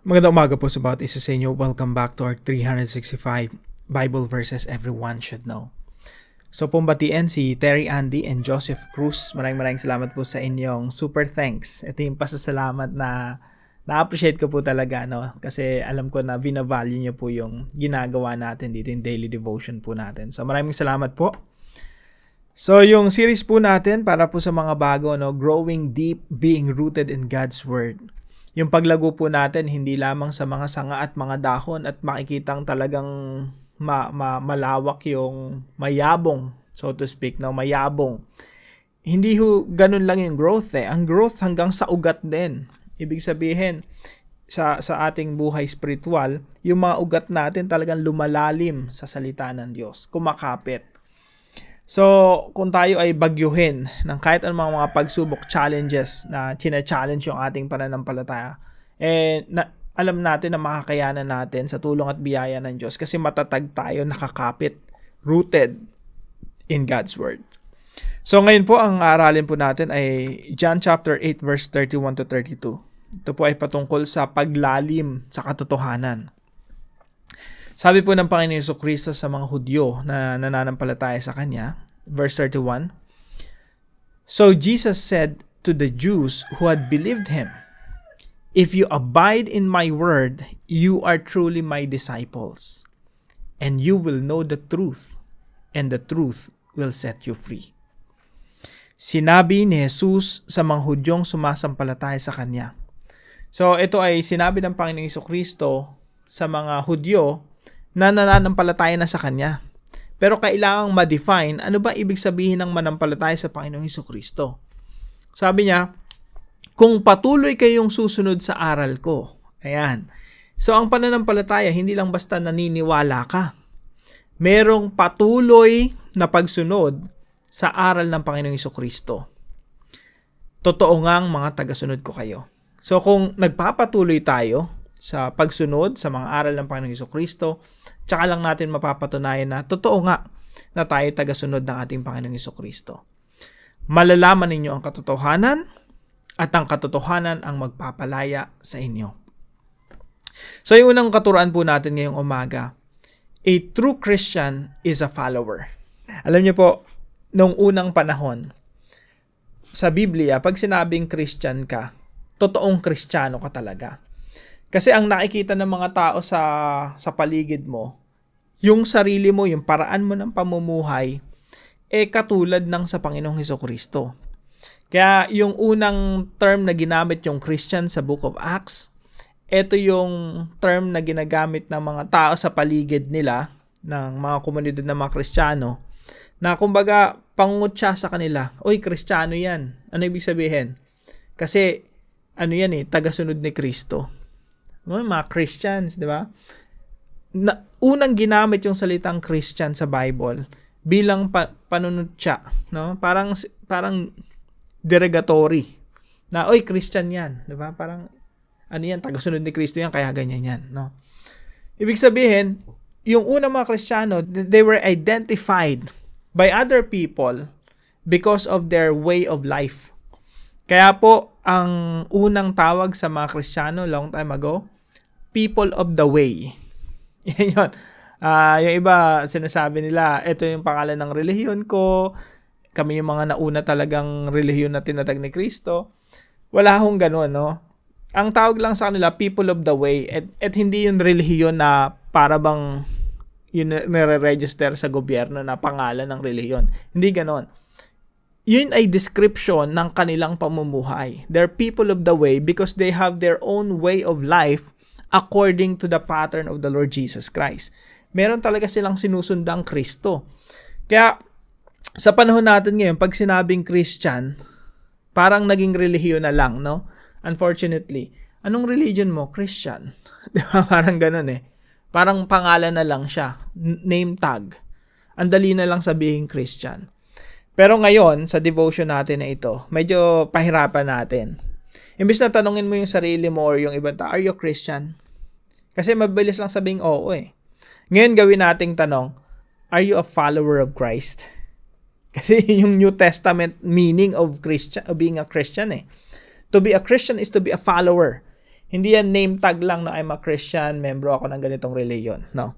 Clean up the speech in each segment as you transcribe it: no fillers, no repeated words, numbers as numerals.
Magandang umaga po sa bawat isa sa inyo. Welcome back to our 365 Bible verses everyone should know. So pumbatiin si Terry Andy and Joseph Cruz. Maraming salamat po sa inyong super thanks. Ito yung pasasalamat na na-appreciate ko po talaga, no? Kasi alam ko na binavalue nyo po yung ginagawa natin dito, yung daily devotion po natin. So maraming salamat po. So yung series po natin para po sa mga bago, no? Growing Deep, Being Rooted in God's Word. Yung paglago po natin hindi lamang sa mga sanga at mga dahon at makikitang talagang malawak yung mayabong, so to speak, no? Mayabong. Hindi ho ganun lang yung growth eh. Ang growth hanggang sa ugat din. Ibig sabihin, sa ating buhay spiritual, yung mga ugat natin talagang lumalalim sa salita ng Diyos, kumakapit. So, kung tayo ay bagyuhin ng kahit anong mga pagsubok, challenges na china-challenge yung ating pananampalataya, alam natin na makakayanan natin sa tulong at biyaya ng Diyos kasi matatag tayo, nakakapit, rooted in God's Word. So, ngayon po, ang aralin po natin ay John chapter 8 verse 31 to 32. Ito po ay patungkol sa paglalim sa katotohanan. Sabi po ng Panginoon Jesucristo sa mga Hudyo na nananampalataya sa Kanya, verse 31, So Jesus said to the Jews who had believed Him, If you abide in my word, you are truly my disciples, and you will know the truth, and the truth will set you free. Sinabi ni Jesus sa mga Hudyong sumasampalataya sa Kanya. So ito ay sinabi ng Panginoong Jesucristo sa mga Hudyo na nananampalataya na sa Kanya. Pero kailangang ma-define ano ba ibig sabihin ng manampalataya sa Panginoong Jesucristo. Sabi niya, kung patuloy kayong susunod sa aral ko. Ayan. So ang pananampalataya, hindi lang basta naniniwala ka. Merong patuloy na pagsunod sa aral ng Panginoong Jesucristo. Totoo ngang mga tagasunod ko kayo. So kung nagpapatuloy tayo sa pagsunod sa mga aral ng Panginoong Jesucristo, tsaka lang natin mapapatunayan na totoo nga na tayo tagasunod ng ating Panginoong Jesucristo. Malalaman ninyo ang katotohanan at ang katotohanan ang magpapalaya sa inyo. So yung unang katuruan po natin ngayong umaga, a true Christian is a follower. Alam niyo po, noong unang panahon, sa Biblia, pag sinabing Christian ka, totoong Kristiyano ka talaga. Kasi ang nakikita ng mga tao sa paligid mo, yung sarili mo, yung paraan mo ng pamumuhay, katulad ng sa Panginoong Jesucristo. Kaya yung unang term na ginamit yung Christian sa Book of Acts, ito yung term na ginagamit ng mga tao sa paligid nila, ng mga komunidad ng mga Kristiyano, na kumbaga pangungutya sa kanila, Uy, Kristiyano yan. Ano ibig sabihin? Kasi, ano yan tagasunod ni Kristo. Mga Christians, di ba? Unang ginamit yung salitang Christian sa Bible bilang panunutya, no? Parang derogatory. Na, oy, Christian yan, di ba? Parang, ano yan, tagasunod ni Kristo yan, kaya ganyan yan, no? Ibig sabihin, yung unang mga Kristiyano, they were identified by other people because of their way of life. Kaya po, ang unang tawag sa mga Kristiyano long time ago, people of the way. Yan yun. Yung iba, sinasabi nila, ito yung pangalan ng relihiyon ko, kami yung mga nauna talagang relihiyon na tinatag ni Kristo. Wala akong ganun, no? Ang tawag lang sa kanila, people of the way, at hindi yung relihiyon na para bang yun nire-register sa gobyerno na pangalan ng relihiyon. Hindi ganon. Yun ay description ng kanilang pamumuhay. They're people of the way because they have their own way of life according to the pattern of the Lord Jesus Christ. Meron talaga silang sinusundang Kristo. Kaya, sa panahon natin ngayon, pag sinabing Christian, parang naging relihiyon na lang, no? Unfortunately, anong religion mo? Christian. Di ba? Parang ganun Parang pangalan na lang siya. Name tag. Ang dali na lang sabihin Christian. Pero ngayon, sa devotion natin na ito, medyo pahirapan natin. Imbis na tanungin mo yung sarili mo or yung ibang are you Christian? Kasi mabilis lang sabing oo Ngayon gawin nating tanong, are you a follower of Christ? Kasi yung New Testament meaning of Christian, of being a Christian To be a Christian is to be a follower. Hindi yan name tag lang na I'm a Christian, membro ako ng ganitong religion. No.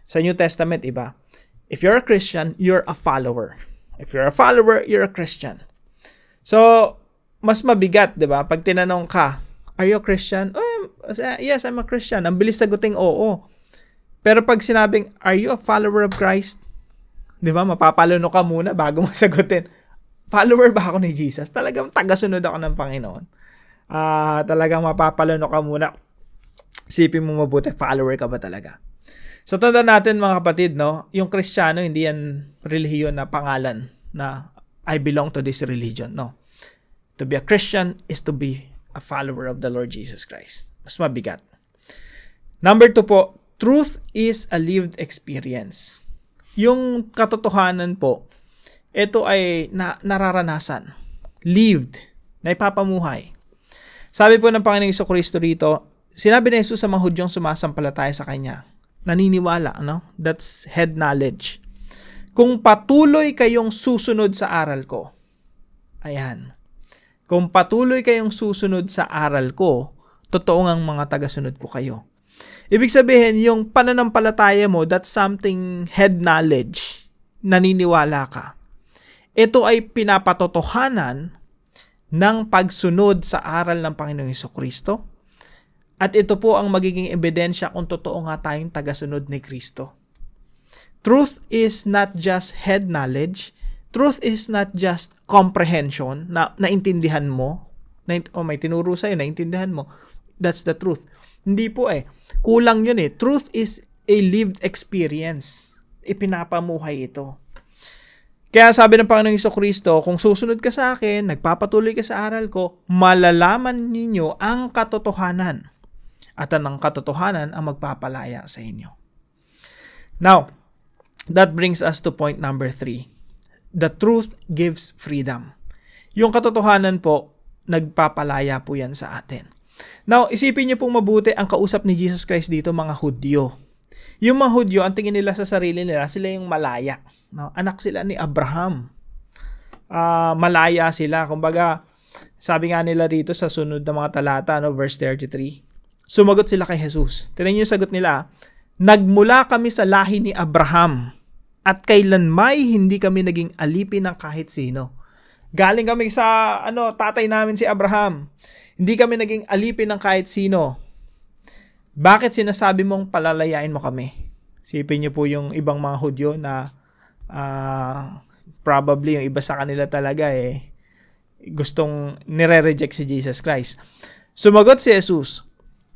Sa New Testament, iba. If you're a Christian, you're a follower. If you're a follower, you're a Christian. So, mas mabigat, di ba? Pag tinanong ka, are you a Christian? Oh, yes, I'm a Christian. Ang bilis saguting oo. Pero pag sinabing, are you a follower of Christ? Di ba? Mapapalunok ka muna bago mo sagutin. Follower ba ako ni Jesus? Talagang tagasunod ako ng Panginoon. Talagang mapapalunok ka muna. Sipin mo mabuti, follower ka ba talaga? So, tanda natin mga kapatid, no? Yung Kristiyano, hindi yan relihiyon na pangalan na I belong to this religion. No. To be a Christian is to be a follower of the Lord Jesus Christ. Mas mabigat. Number 2 po, truth is a lived experience. Yung katotohanan po, ito ay nararanasan. Lived. Na ipapamuhay. Sabi po ng Panginoong Jesucristo rito, sinabi ni Jesus sa mga Hudyong sumasampalataya sa Kanya, naniniwala, no? That's head knowledge. Kung patuloy kayong susunod sa aral ko, ayan, kung patuloy kayong susunod sa aral ko, totoo ngang mga tagasunod ko kayo. Ibig sabihin, yung pananampalataya mo, that's something head knowledge, naniniwala ka. Ito ay pinapatotohanan ng pagsunod sa aral ng Panginoong Jesucristo. At ito po ang magiging ebidensya kung totoo nga tayong tagasunod ni Kristo. Truth is not just head knowledge. Truth is not just comprehension, na naintindihan mo. May tinuro sa'yo, naintindihan mo. That's the truth. Hindi po kulang yun Truth is a lived experience. Ipinapamuhay ito. Kaya sabi ng Panginoong Jesucristo, kung susunod ka sa akin, nagpapatuloy ka sa aral ko, malalaman ninyo ang katotohanan. At ang katotohanan ang magpapalaya sa inyo. Now, that brings us to point number 3. The truth gives freedom. Yung katotohanan po, nagpapalaya po yan sa atin. Now, isipin niyo pong mabuti ang kausap ni Jesus Christ dito, mga Hudyo. Yung mga Hudyo, ang tingin nila sa sarili nila, sila yung malaya. No? Anak sila ni Abraham. Malaya sila. Kumbaga, sabi nga nila dito sa sunod na mga talata, verse 33, sumagot sila kay Jesus. Tingnan niyo yung sagot nila. Nagmula kami sa lahi ni Abraham at kailanmay hindi kami naging alipin ng kahit sino. Galing kami sa tatay namin si Abraham. Hindi kami naging alipin ng kahit sino. Bakit sinasabi mong palalayain mo kami? Sipin niyo po yung ibang mga Hudyo na probably yung iba sa kanila talaga gustong nire-reject si Jesus Christ. Sumagot si Jesus,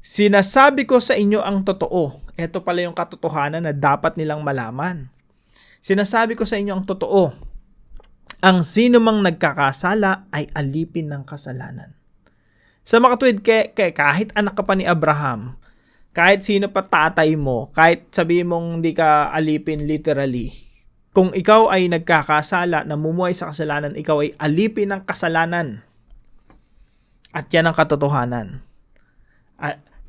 sinasabi ko sa inyo ang totoo. Ito pala yung katotohanan na dapat nilang malaman. Sinasabi ko sa inyo ang totoo. Ang sino mang nagkakasala ay alipin ng kasalanan. Sa makatuwid, kahit anak ka pa ni Abraham, kahit sino pa tatay mo, kahit sabihin mong hindi ka alipin literally, kung ikaw ay nagkakasala, namumuhay sa kasalanan, ikaw ay alipin ng kasalanan. At yan ang katotohanan.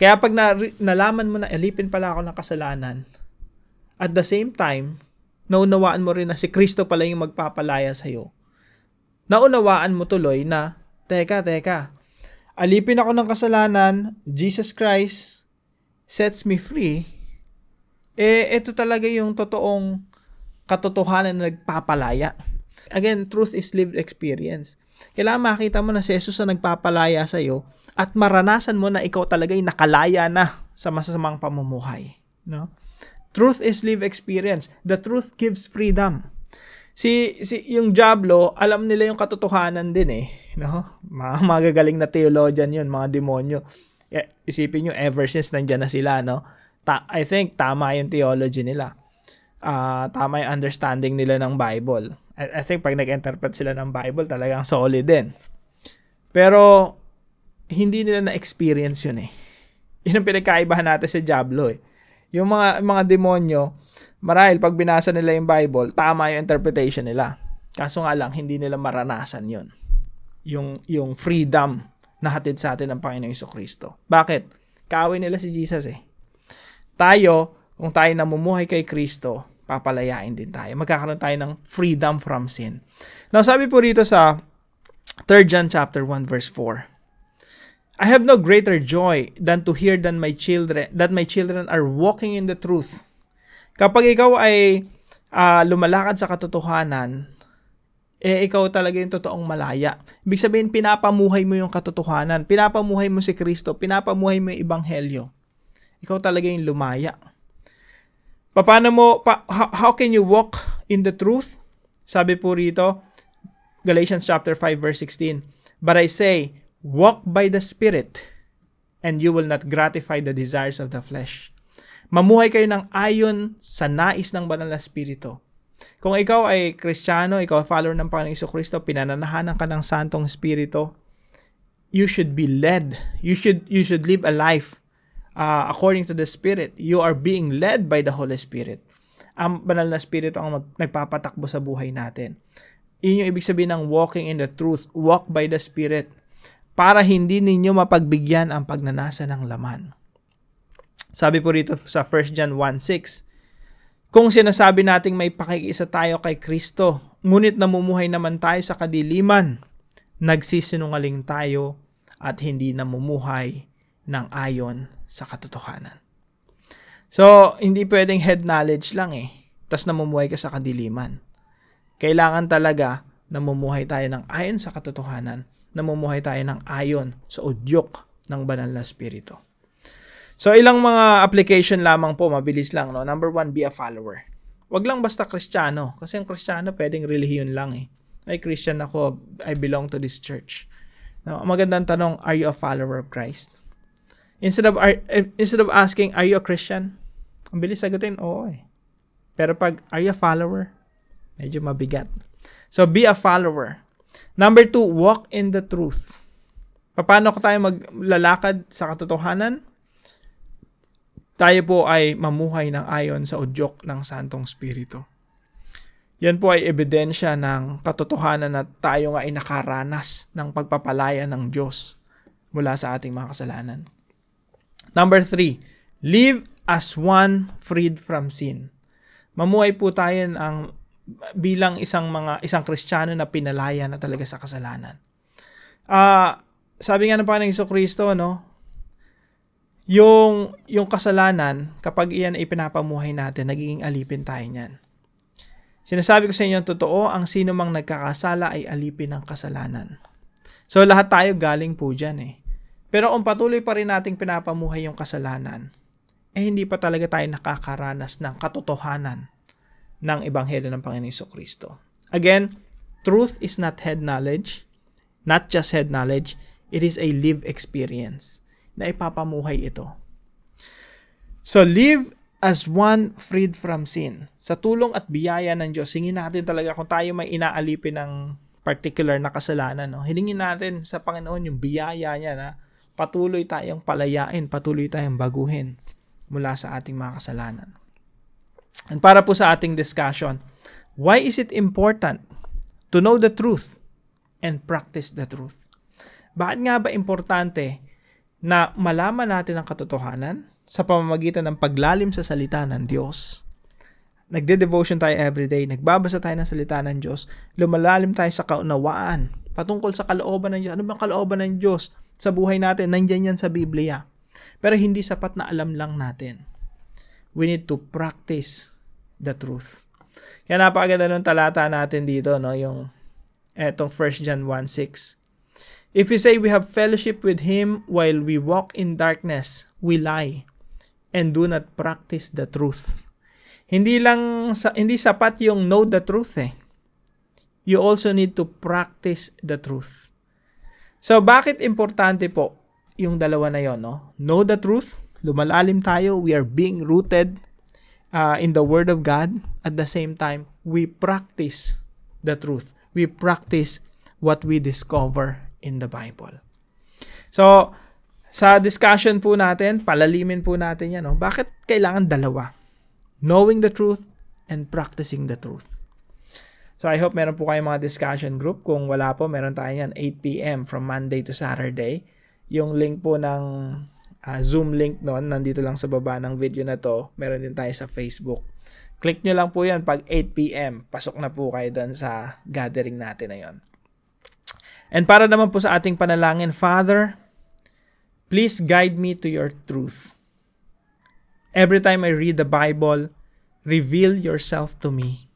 Kaya pag nalaman mo na alipin pala ako ng kasalanan, at the same time, naunawaan mo rin na si Kristo pala yung magpapalaya sa'yo. Naunawaan mo tuloy na, teka, alipin ako ng kasalanan, Jesus Christ sets me free, ito talaga yung totoong katotohanan na nagpapalaya. Again, truth is lived experience. Kailangan makita mo na si Jesus na nagpapalaya sa'yo at maranasan mo na ikaw talaga ay nakalaya na sa masasamang pamumuhay. No? Truth is lived experience. The truth gives freedom. Yung Diablo, alam nila yung katotohanan din no? Mga magagaling na theologian yun, mga demonyo. Isipin nyo, ever since nandyan na sila, no? I think tama yung theology nila. Tama yung understanding nila ng Bible. I think pag nag-interpret sila ng Bible, talagang solid din. Pero, hindi nila na-experience yun Yun ang pinagkaibahan natin sa Diablo Yung mga demonyo, marahil pag binasa nila yung Bible, tama yung interpretation nila. Kaso nga lang, hindi nila maranasan yun. Yung freedom na hatid sa atin ng Panginoong Jesucristo. Bakit? Kaaway nila si Jesus Tayo, kung tayo namumuhay kay Kristo, papalayain din tayo. Magkakaroon tayo ng freedom from sin. Now, sabi po rito sa 3 John chapter 1 verse 4, I have no greater joy than to hear that my children are walking in the truth. Kapag ikaw ay lumalakad sa katotohanan, ikaw talaga yung totoong malaya. Ibig sabihin, pinapamuhay mo yung katotohanan. Pinapamuhay mo si Kristo. Pinapamuhay mo yung Ebanghelyo. Ikaw talaga yung lumaya. How can you walk in the truth? Sabi po rito, Galatians chapter 5 verse 16, "But I say, walk by the Spirit, and you will not gratify the desires of the flesh." Mamuhay kayo ng ayon sa nais ng banal na Espiritu. Kung ikaw ay Kristiyano, ikaw ay follower ng Panginoong Jesucristo, pinananahanan ka ng Santong Espiritu, you should be led. You should live a life according to the Spirit. You are being led by the Holy Spirit. Ang banal na Espiritu ang nagpapatakbo sa buhay natin. Yun yung ibig sabihin ng walking in the truth. Walk by the Spirit. Para hindi ninyo mapagbigyan ang pagnanasa ng laman. Sabi po rito sa 1 John 1:6, kung sinasabi nating may pakikiisa tayo kay Kristo, ngunit namumuhay naman tayo sa kadiliman, nagsisinungaling tayo at hindi namumuhay ng ayon sa katotohanan. So, hindi pwedeng head knowledge lang tas namumuhay ka sa kadiliman. Kailangan talaga namumuhay tayo ng ayon sa katotohanan, namumuhay tayo ng ayon sa udyok ng banal na Espiritu. So, ilang mga application lamang po, mabilis lang. No? Number 1, be a follower. Wag lang basta Kristiyano. Kasi ang Kristiyano, pwedeng relihiyon lang Ay, Christian ako, I belong to this church. No? Magandang tanong, are you a follower of Christ? Instead of asking, are you a Christian? Ang bilis sagutin, oo Pero pag, are you a follower? Medyo mabigat. So, be a follower. Number 2, walk in the truth. Paano tayo maglalakad sa katotohanan? Tayo po ay mamuhay ng ayon sa udyok ng Santong Espiritu. Yan po ay ebidensya ng katotohanan na tayo nga ay nakaranas ng pagpapalaya ng Diyos mula sa ating mga kasalanan. Number 3, live as one freed from sin. Mamuhay po tayo bilang isang Kristiyano na pinalaya na talaga sa kasalanan. Sabi nga ng Panginoong Jesucristo, yung kasalanan, kapag iyan ay pinapamuhay natin, nagiging alipin tayo niyan. Sinasabi ko sa inyo ang totoo, ang sino mang nagkakasala ay alipin ng kasalanan. So lahat tayo galing po dyan Pero kung patuloy pa rin nating pinapamuhay yung kasalanan, hindi pa talaga tayo nakakaranas ng katotohanan ng Ebanghelyo ng Panginoong Jesucristo. Again, truth is not head knowledge, not just head knowledge, it is a lived experience na ipapamuhay ito. So, live as one freed from sin. Sa tulong at biyaya ng Diyos, hingin natin talaga kung tayo may inaalipin ng particular na kasalanan, hilingin natin sa Panginoon yung biyaya niya na patuloy tayong palayain, patuloy tayong baguhin mula sa ating mga kasalanan. And para po sa ating discussion, why is it important to know the truth and practice the truth? Bakit nga ba importante na malaman natin ang katotohanan sa pamamagitan ng paglalim sa salita ng Diyos? Nagde-devotion tayo everyday, nagbabasa tayo ng salita ng Diyos, lumalalim tayo sa kaunawaan patungkol sa kalooban ng Diyos. Ano bang kalooban ng Diyos sa buhay natin? Nandiyan yan sa Biblia. Pero hindi sapat na alam lang natin. We need to practice the truth. Kaya napakaganda ng talata natin dito, yung etong 1 John 1:6. If we say we have fellowship with Him while we walk in darkness, we lie and do not practice the truth. Hindi sapat yung know the truth You also need to practice the truth. So bakit importante po yung dalawa na yon, Know the truth, lumalalim tayo, we are being rooted in the Word of God. At the same time, we practice the truth. We practice what we discover in the Bible. So, sa discussion po natin, palalimin po natin yan. Bakit kailangan dalawa? Knowing the truth and practicing the truth. So, I hope meron po kayong mga discussion group. Kung wala po, meron tayo yan 8 p.m. from Monday to Saturday. Yung link po ng Zoom link noon, nandito lang sa baba ng video na to. Meron din tayo sa Facebook. Click nyo lang po yan pag 8 p.m. Pasok na po kayo doon sa gathering natin na yon. And para naman po sa ating panalangin, Father, Please guide me to your truth. Every time I read the Bible, reveal yourself to me.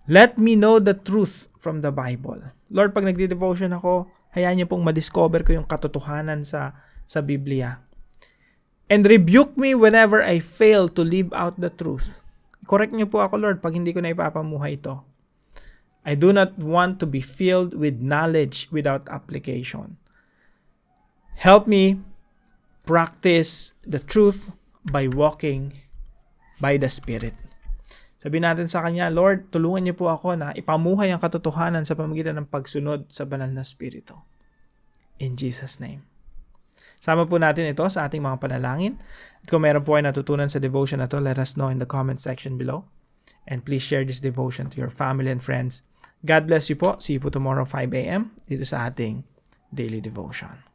Let me know the truth from the Bible. Lord, pag nagdi-devotion ako, hayaan niyo pong madiscover ko yung katotohanan sa Biblia. And rebuke me whenever I fail to live out the truth. Correct niyo po ako, Lord, pag hindi ko na ipapamuhay ito. I do not want to be filled with knowledge without application. Help me practice the truth by walking by the Spirit. Sabihin natin sa Kanya, Lord, tulungan niyo po ako na ipamuhay ang katotohanan sa pamamagitan ng pagsunod sa banal na Espiritu. In Jesus' name. Sama po natin ito sa ating mga panalangin. At kung meron po ay natutunan sa devotion na ito, let us know in the comment section below. And please share this devotion to your family and friends. God bless you po. See you po tomorrow 5 a.m. dito sa ating daily devotion.